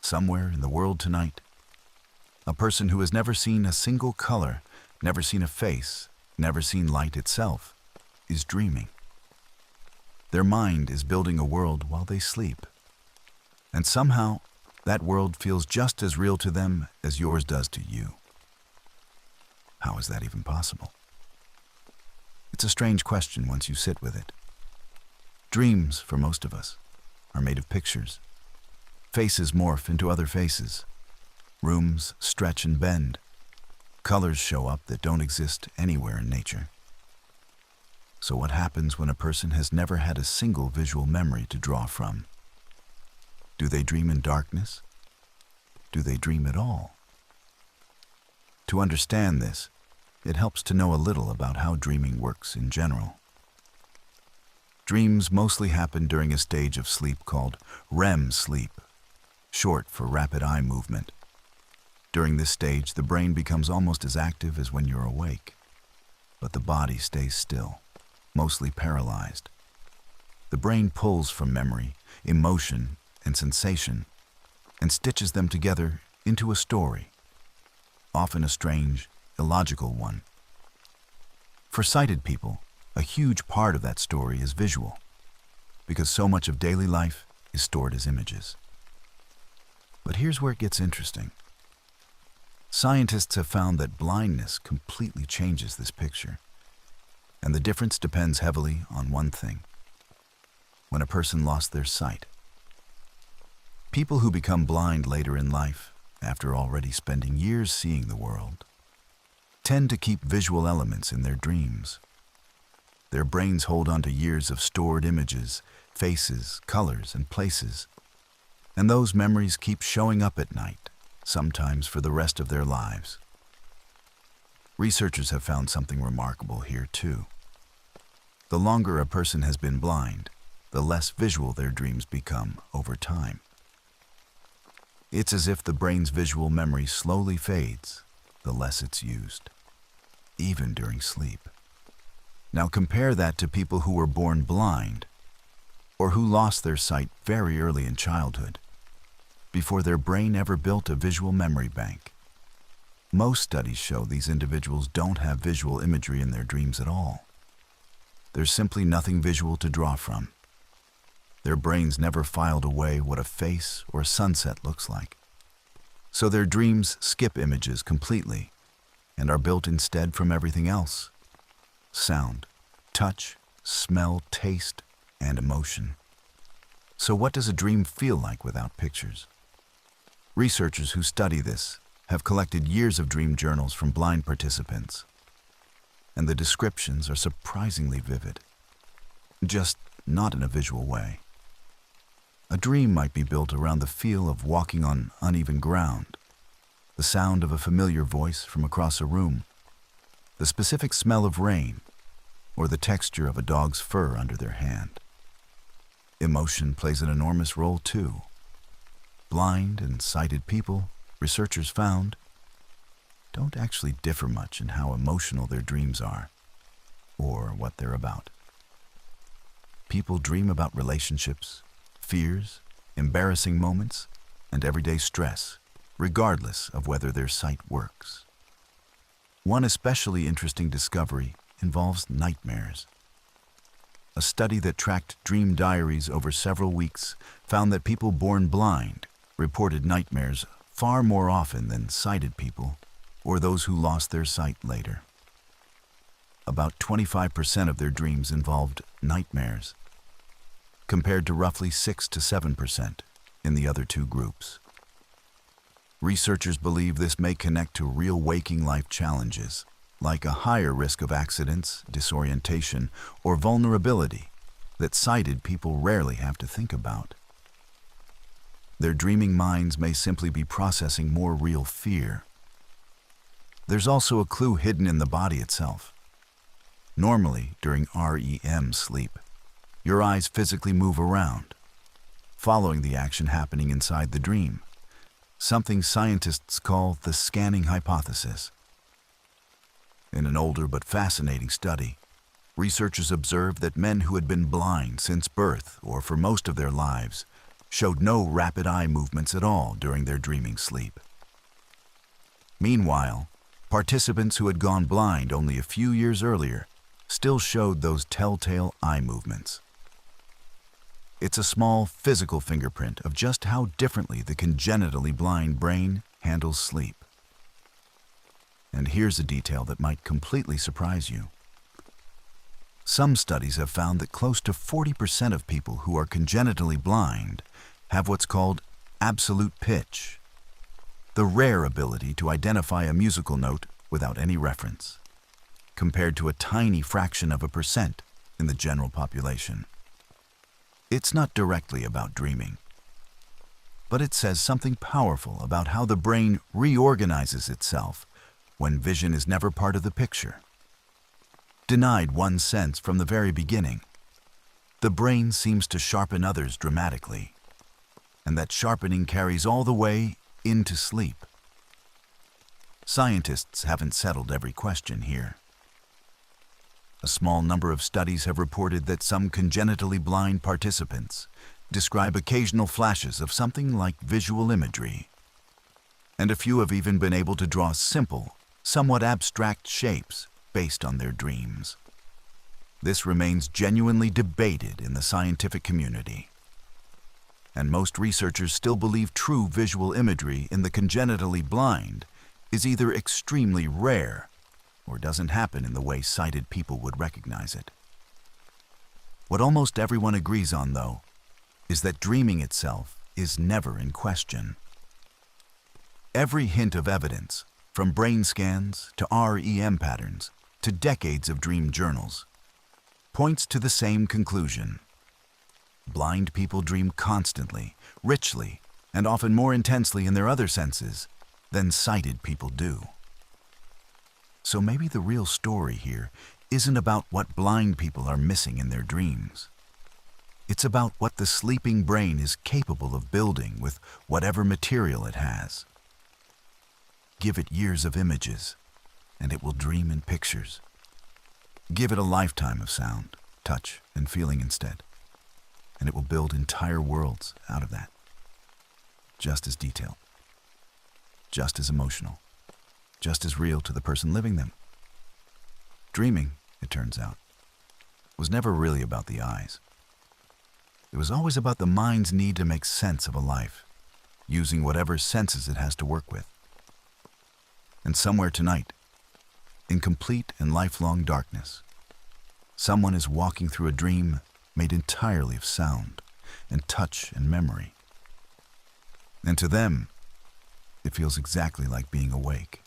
somewhere in the world tonight. A person who has never seen a single color, never seen a face, never seen light itself, is dreaming. Their mind is building a world while they sleep. And somehow, that world feels just as real to them as yours does to you. How is that even possible? It's a strange question once you sit with it. Dreams, for most of us, are made of pictures. Faces morph into other faces. Rooms stretch and bend. Colors show up that don't exist anywhere in nature. So what happens when a person has never had a single visual memory to draw from? Do they dream in darkness? Do they dream at all? To understand this, it helps to know a little about how dreaming works in general. Dreams mostly happen during a stage of sleep called REM sleep, short for rapid eye movement. During this stage, the brain becomes almost as active as when you're awake, but the body stays still, mostly paralyzed. The brain pulls from memory, emotion, and sensation, and stitches them together into a story, often a strange, illogical one. For sighted people, a huge part of that story is visual, because so much of daily life is stored as images. But here's where it gets interesting. Scientists have found that blindness completely changes this picture, and the difference depends heavily on one thing: when a person lost their sight. People who become blind later in life, after already spending years seeing the world, tend to keep visual elements in their dreams. Their brains hold on to years of stored images, faces, colors, and places, and those memories keep showing up at night, sometimes for the rest of their lives. Researchers have found something remarkable here too. The longer a person has been blind, the less visual their dreams become over time. It's as if the brain's visual memory slowly fades the less it's used, even during sleep. Now compare that to people who were born blind or who lost their sight very early in childhood, before their brain ever built a visual memory bank. Most studies show these individuals don't have visual imagery in their dreams at all. There's simply nothing visual to draw from. Their brains never filed away what a face or a sunset looks like. So their dreams skip images completely and are built instead from everything else: sound, touch, smell, taste, and emotion. So what does a dream feel like without pictures? Researchers who study this have collected years of dream journals from blind participants, and the descriptions are surprisingly vivid, just not in a visual way. A dream might be built around the feel of walking on uneven ground, the sound of a familiar voice from across a room, the specific smell of rain, or the texture of a dog's fur under their hand. Emotion plays an enormous role too. Blind and sighted people, researchers found, don't actually differ much in how emotional their dreams are, or what they're about. People dream about relationships, fears, embarrassing moments, and everyday stress, regardless of whether their sight works. One especially interesting discovery involves nightmares. A study that tracked dream diaries over several weeks found that people born blind reported nightmares far more often than sighted people or those who lost their sight later. About 25% of their dreams involved nightmares, compared to roughly 6 to 7% in the other two groups. Researchers believe this may connect to real waking life challenges, like a higher risk of accidents, disorientation, or vulnerability that sighted people rarely have to think about. Their dreaming minds may simply be processing more real fear. There's also a clue hidden in the body itself. Normally, during REM sleep, your eyes physically move around, following the action happening inside the dream, something scientists call the scanning hypothesis. In an older but fascinating study, researchers observed that men who had been blind since birth or for most of their lives showed no rapid eye movements at all during their dreaming sleep. Meanwhile, participants who had gone blind only a few years earlier still showed those telltale eye movements. It's a small physical fingerprint of just how differently the congenitally blind brain handles sleep. And here's a detail that might completely surprise you. Some studies have found that close to 40% of people who are congenitally blind have what's called absolute pitch, the rare ability to identify a musical note without any reference, compared to a tiny fraction of a percent in the general population. It's not directly about dreaming, but it says something powerful about how the brain reorganizes itself when vision is never part of the picture. Denied one sense from the very beginning, the brain seems to sharpen others dramatically, and that sharpening carries all the way into sleep. Scientists haven't settled every question here. A small number of studies have reported that some congenitally blind participants describe occasional flashes of something like visual imagery, and a few have even been able to draw simple, somewhat abstract shapes based on their dreams. This remains genuinely debated in the scientific community, and most researchers still believe true visual imagery in the congenitally blind is either extremely rare or doesn't happen in the way sighted people would recognize it. What almost everyone agrees on, though, is that dreaming itself is never in question. Every hint of evidence, from brain scans to REM patterns to decades of dream journals, points to the same conclusion. Blind people dream constantly, richly, and often more intensely in their other senses than sighted people do. So maybe the real story here isn't about what blind people are missing in their dreams. It's about what the sleeping brain is capable of building with whatever material it has. Give it years of images, and it will dream in pictures. Give it a lifetime of sound, touch, and feeling instead, and it will build entire worlds out of that. Just as detailed, just as emotional, just as real to the person living them. Dreaming, it turns out, was never really about the eyes. It was always about the mind's need to make sense of a life, using whatever senses it has to work with. And somewhere tonight, in complete and lifelong darkness, someone is walking through a dream made entirely of sound and touch and memory. And to them, it feels exactly like being awake.